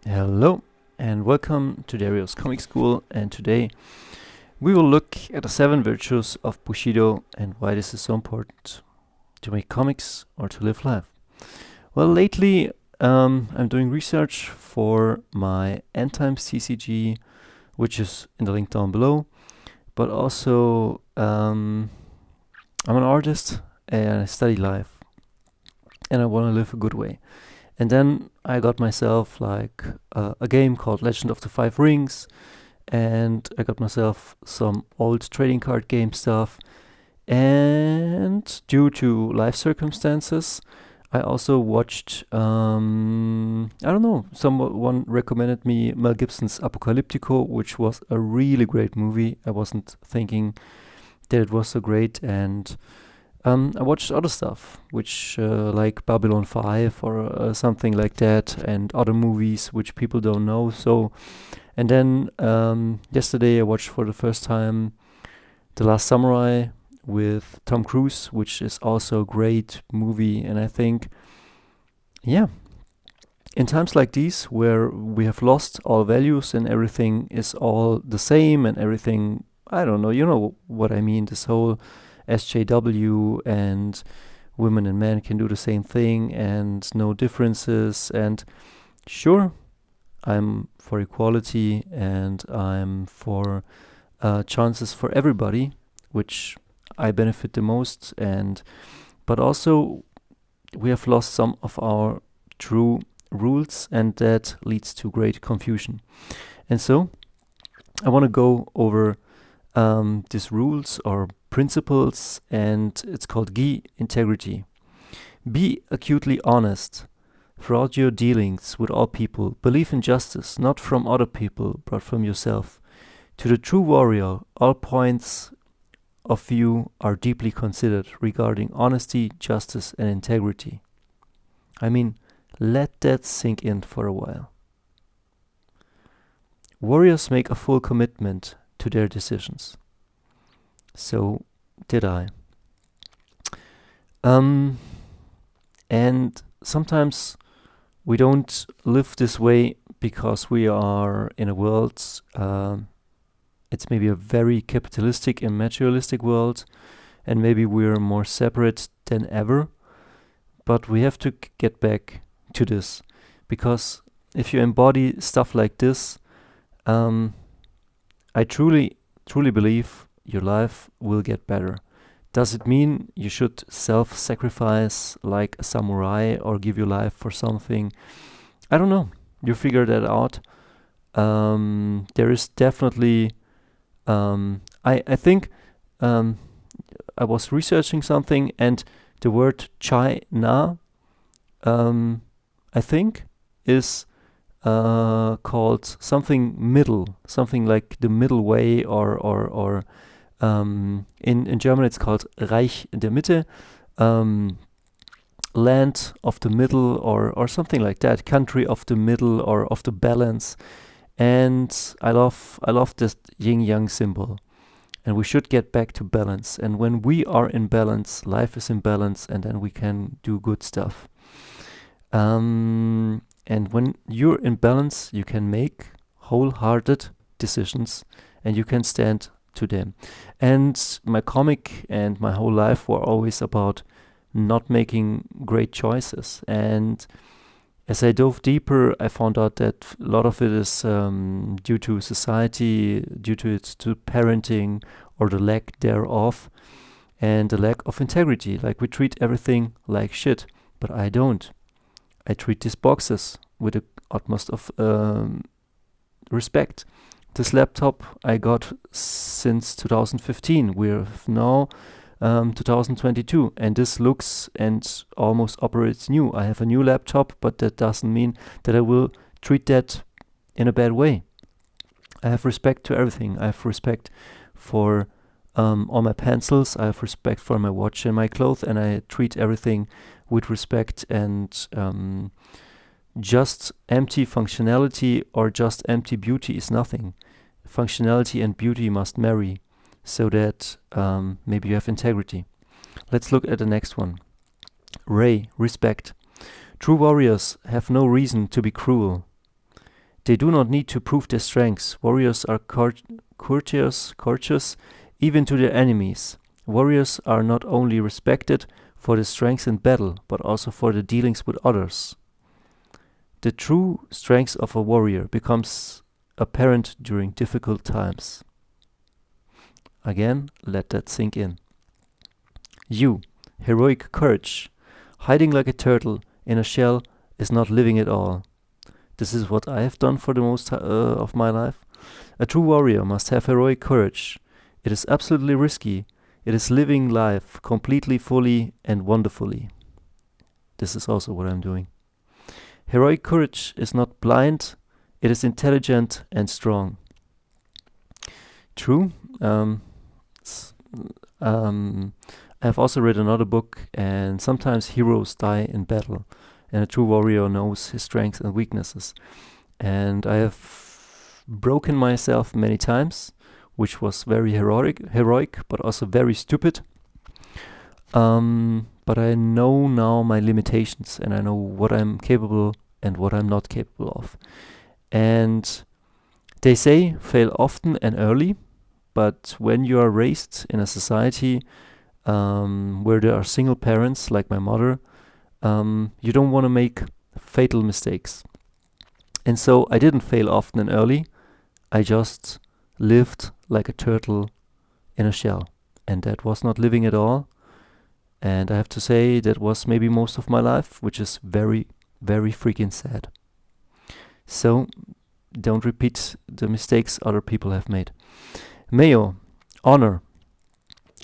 Hello and welcome to Dario's Comic School, and today we will look at the 7 virtues of Bushido and why this is so important to make comics or to live life. Well, lately I'm doing research for my ENDTIMES TCG, which is in the link down below, but also I'm an artist and I study life and I want to live a good way. And then I got myself like a game called Legend of the Five Rings, and I got myself some old trading card game stuff. And due to life circumstances, I also watched, someone recommended me Mel Gibson's Apocalypto, which was a really great movie. I wasn't thinking that it was so great, and I watched other stuff, which like Babylon 5 or something like that, and other movies which people don't know. So, and then yesterday I watched for the first time The Last Samurai with Tom Cruise, which is also a great movie. And I think, yeah, in times like these where we have lost all values and everything is all the same and everything, I don't know, you know what I mean, this whole SJW and women and men can do the same thing and no differences. And sure, I'm for equality and I'm for chances for everybody, which I benefit the most. And but also we have lost some of our true rules, and that leads to great confusion. And so I want to go over these rules or principles, and it's called integrity. Be acutely honest throughout your dealings with all people. Believe in justice, not from other people, but from yourself. To the true warrior, all points of view are deeply considered regarding honesty, justice, and integrity. I mean, let that sink in for a while. Warriors make a full commitment to their decisions. So did I. And sometimes we don't live this way because we are in a world, it's maybe a very capitalistic and materialistic world, and maybe we're more separate than ever. But we have to get back to this, because if you embody stuff like this, I truly believe your life will get better. Does it mean you should self-sacrifice like a samurai or give your life for something? I don't know. You figure that out. There is definitely... I think I was researching something, and the word China, I think, is called something middle, something like the middle way, or in German it's called Reich der Mitte, land of the middle, or something like that, country of the middle or of the balance. And I love this yin-yang symbol, and we should get back to balance. And when we are in balance, life is in balance, and then we can do good stuff. And when you're in balance, you can make wholehearted decisions and you can stand to them. And my comic and my whole life were always about not making great choices. And as I dove deeper, I found out that a lot of it is due to society, due to parenting or the lack thereof, and the lack of integrity. Like, we treat everything like shit, but I don't. I treat these boxes with the utmost of respect. This laptop I got since 2015. We're now 2022, and this looks and almost operates new. I have a new laptop, but that doesn't mean that I will treat that in a bad way. I have respect to everything. I have respect for all my pencils. I have respect for my watch and my clothes, and I treat everything with respect. And just empty functionality or just empty beauty is nothing. Functionality and beauty must marry, so that maybe you have integrity. Let's look at the next one. Respect. True warriors have no reason to be cruel. They do not need to prove their strengths. Warriors are courteous even to their enemies. Warriors are not only respected for their strength in battle, but also for their dealings with others. The true strength of a warrior becomes apparent during difficult times. Again, let that sink in. You, heroic courage. Hiding like a turtle in a shell is not living at all. This is what I have done for the most of my life. A true warrior must have heroic courage. It is absolutely risky. It is living life completely, fully, and wonderfully. This is also what I'm doing. Heroic courage is not blind. It is intelligent and strong. True. I've also read another book, and sometimes heroes die in battle, and a true warrior knows his strengths and weaknesses. And I have broken myself many times, which was very heroic, but also very stupid. But I know now my limitations, and I know what I'm capable and what I'm not capable of. And they say fail often and early, but when you are raised in a society where there are single parents, like my mother, you don't want to make fatal mistakes. And so I didn't fail often and early. I just lived like a turtle in a shell. And that was not living at all. And I have to say that was maybe most of my life, which is very, very freaking sad. So don't repeat the mistakes other people have made. Mayo, honor.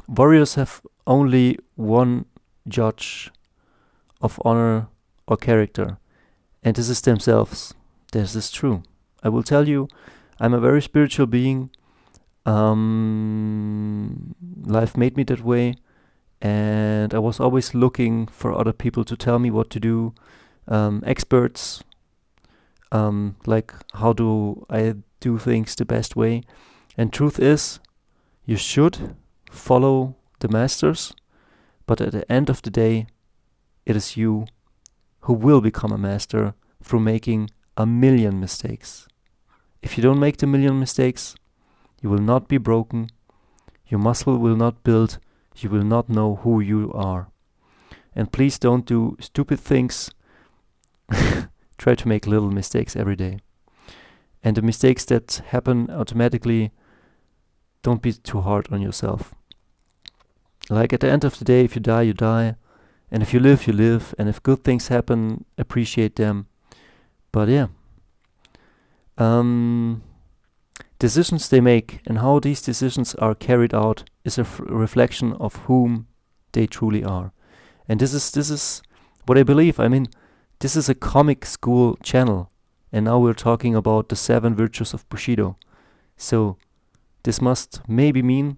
Warriors have only one judge of honor or character, and this is themselves. This is true. I will tell you, I'm a very spiritual being. Life made me that way, and I was always looking for other people to tell me what to do. Experts, like how do I do things the best way. And truth is, you should follow the masters, but at the end of the day, it is you who will become a master through making a million mistakes. If you don't make the million mistakes, you will not be broken, your muscle will not build, you will not know who you are. And please don't do stupid things. Try to make little mistakes every day. And the mistakes that happen automatically, don't be too hard on yourself. Like at the end of the day, if you die, you die. And if you live, you live. And if good things happen, appreciate them. But yeah. Decisions they make and how these decisions are carried out is a reflection of whom they truly are. And this is what I believe. I mean, this is a comic school channel. And now we're talking about the 7 virtues of Bushido. So this must maybe mean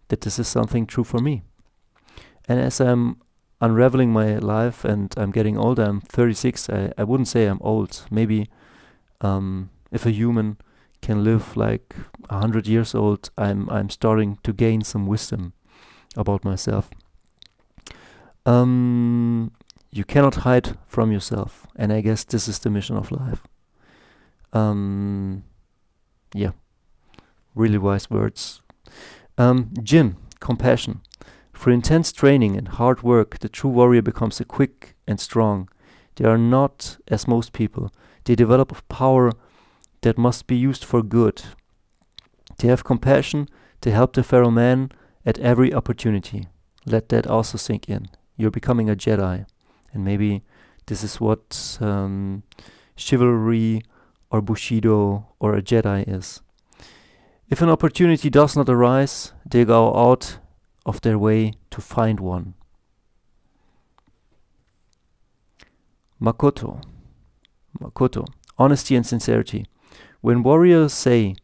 that this is something true for me. And as I'm unraveling my life and I'm getting older, I'm 36, I wouldn't say I'm old. Maybe if a human can live like 100 years old, I'm starting to gain some wisdom about myself. You cannot hide from yourself, and I guess this is the mission of life. Yeah, really wise words. Jin, compassion. Through intense training and hard work, the true warrior becomes quick and strong. They are not as most people. They develop a power that must be used for good. They have compassion to help the fellow man at every opportunity. Let that also sink in. You're becoming a Jedi. And maybe this is what chivalry or Bushido or a Jedi is. If an opportunity does not arise, they go out of their way to find one. Makoto. Honesty and sincerity. When warriors say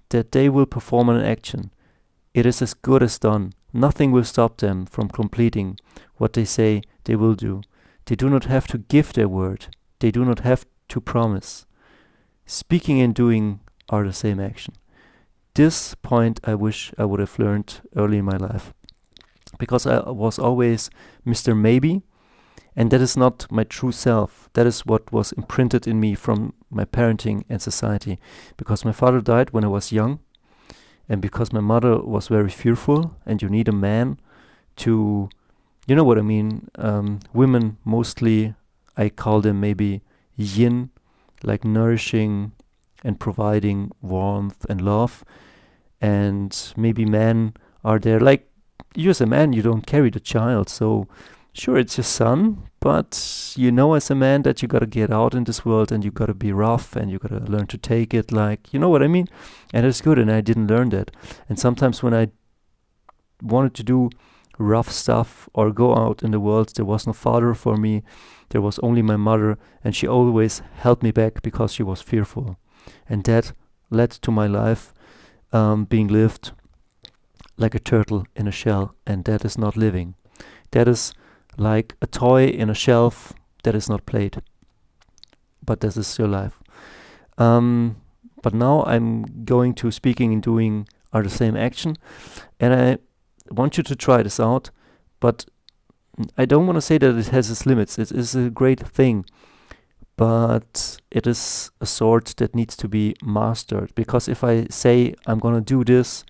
that they will perform an action, it is as good as done. Nothing will stop them from completing what they say they will do. They do not have to give their word. They do not have to promise. Speaking and doing are the same action. This point I wish I would have learned early in my life, because I was always Mr. Maybe, And that is not my true self. That is what was imprinted in me from my parenting and society. Because my father died when I was young, and because my mother was very fearful, and you need a man to, you know what I mean, women mostly, I call them maybe yin, like nourishing and providing warmth and love. And maybe men are there, like, you as a man, you don't carry the child, so sure, it's your son, but you know as a man that you gotta get out in this world and you gotta be rough and you gotta learn to take it, like, you know what I mean? And it's good, and I didn't learn that. And sometimes when I wanted to do rough stuff or go out in the world, there was no father for me. There was only my mother, and she always held me back because she was fearful. And that led to my life being lived like a turtle in a shell, and that is not living. That is like a toy in a shelf that is not played. But this is your life. But now I'm going to speaking and doing are the same action, and I want you to try this out, but I don't want to say that it has its limits. It is a great thing, but it is a sort that needs to be mastered, because if I say I'm gonna do this,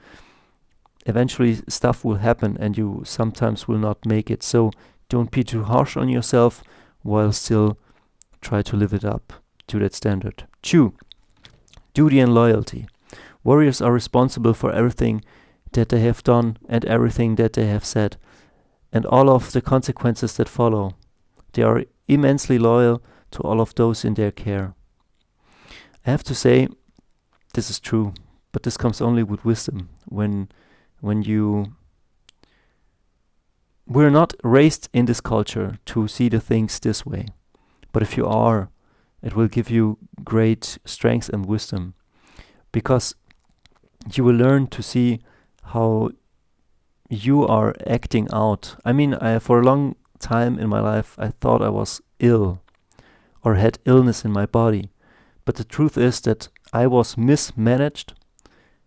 eventually stuff will happen and you sometimes will not make it. So don't be too harsh on yourself while still try to live it up to that standard. 2. Duty and loyalty. Warriors are responsible for everything that they have done and everything that they have said, and all of the consequences that follow. They are immensely loyal to all of those in their care. I have to say, this is true, but this comes only with wisdom. When we're not raised in this culture to see the things this way, but if you are, it will give you great strength and wisdom, because you will learn to see how you are acting out. I mean, for a long time in my life, I thought I was ill or had illness in my body, but the truth is that I was mismanaged,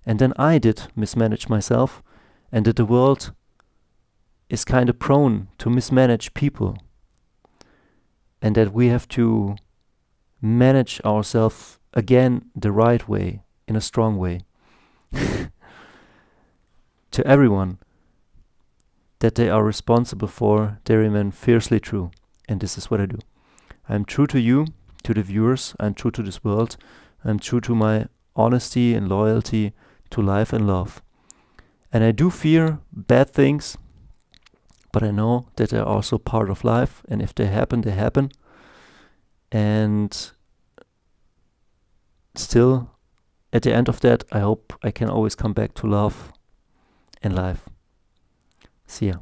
and then I did mismanage myself, and that the world is kind of prone to mismanage people, and that we have to manage ourselves again the right way, in a strong way. To everyone that they are responsible for, they remain fiercely true, and this is what I do. I'm true to you, to the viewers, I'm true to this world, I'm true to my honesty and loyalty to life and love. And I do fear bad things, but I know that they're also part of life, and if they happen, they happen. And still, at the end of that, I hope I can always come back to love and life. See ya.